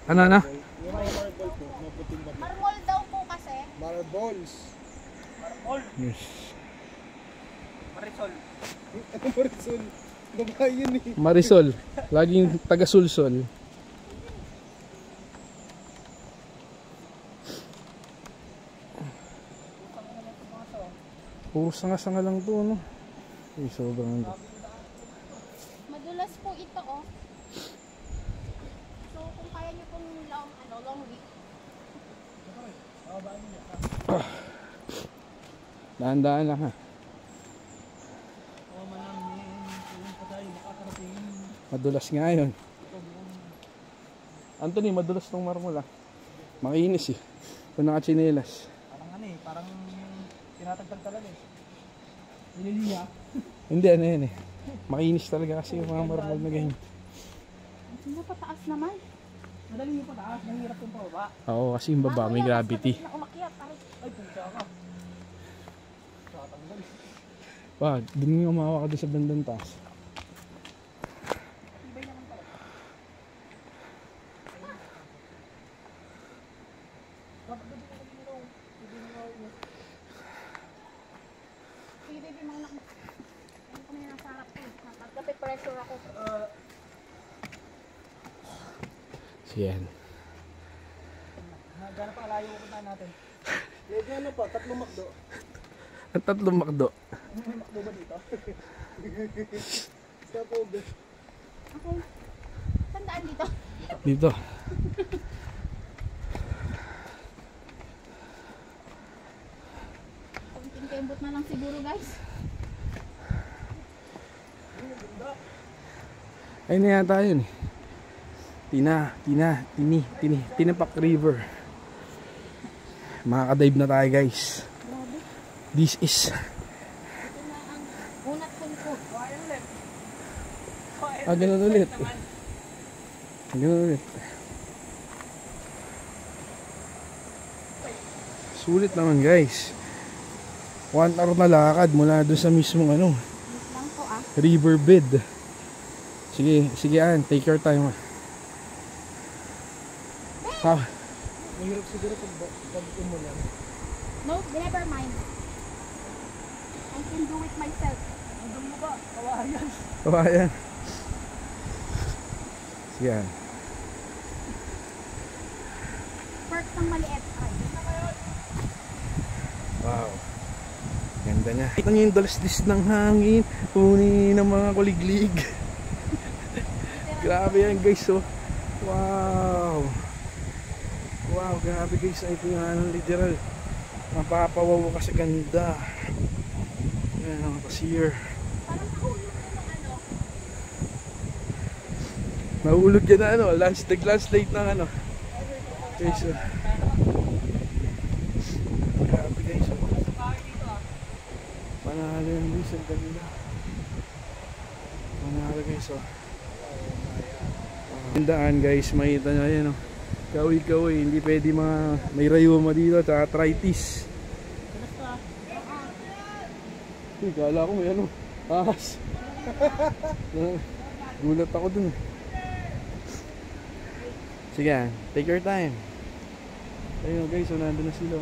Ano na? Yung mga marble po, maputing ba? Marmol daw po kasi. Marbles. Marmol. Yes. Marisol. Marisol. Babae yun eh. Marisol. Laging taga-sulsol. Puro sanga-sanga lang to, no? Ay, sobrang... Madulas po ito, oh. So, kung kaya nyo pong long week. Dahan-dahan lang, ha? Madulas nga yun. Anthony, madulas tong marmol, ah. Makinis, eh. Kung nakachinelas. Parang ano eh, parang tinatagtag talaga eh. Nililiya. Hindi, ano yan, eh. Makinis talaga kasi yung mga marmol na ganyan. Sino pataas naman? Madali yung pataas, mahirap yung pababa. Oo, kasi yung baba may gravity. Umakyat, Ay, puta ka. Tatanggal. Wag, dun yung umawa ka doon sa bandang taas. Ibay naman pala. Sige, baby, mga anak mo. Ano ko na yung nasa harap ko. Magkapit pressure ako. So yan. Gano'n pa kalayo pupuntahan natin? Medyo ano pa, 3 makdo. Ang tatlong makdo. May makdo ba dito? Stop over. Okay. Tandaan dito. Dito. Kunting kembot na lang siguro, guys. Ayun na yata yun, eh. Tinapak River. Makakadive na tayo, guys. Grabe. This is... Ito na ang unat ko. Kaya ulit. ganun ulit. Ganun ulit. Sulit naman, guys. 1 hour na lakad mula doon sa mismong ano, Wait lang po, ah. riverbed. Sige, sige, Ann, take your time. Ah, Mahirap siguro pag umulan. No, never mind. I can do it myself. Hanggang mo ba? Kawayan. kawayan. Sige, Ann. Perks ng maliit. Ay. Wow. Ganda niya. Kita niyo yung dalas-dis ng hangin, huni ng mga kuliglig. Grabe yan, guys, oh. Wow. Wow, grabe, guys. Ito yung ano, literal. Mapapawaw ka sa ganda. Yan ang pasier. Parang nahulog na ng ano. Nahulog yan na ano, nag-landslide ng ano. Guys, oh. Grabe, guys, oh. Panalo yan, guys. Ang ganda. Panalo, guys, oh. Tandaan, guys, makita nyo yan, oh. Kawi-kawi, hindi pwede may rayuma dito at arthritis. Uy, kala ko may ano, ahas. Gulat ako dun. Sige, take your time. Ayun, guys, so nandun na sila.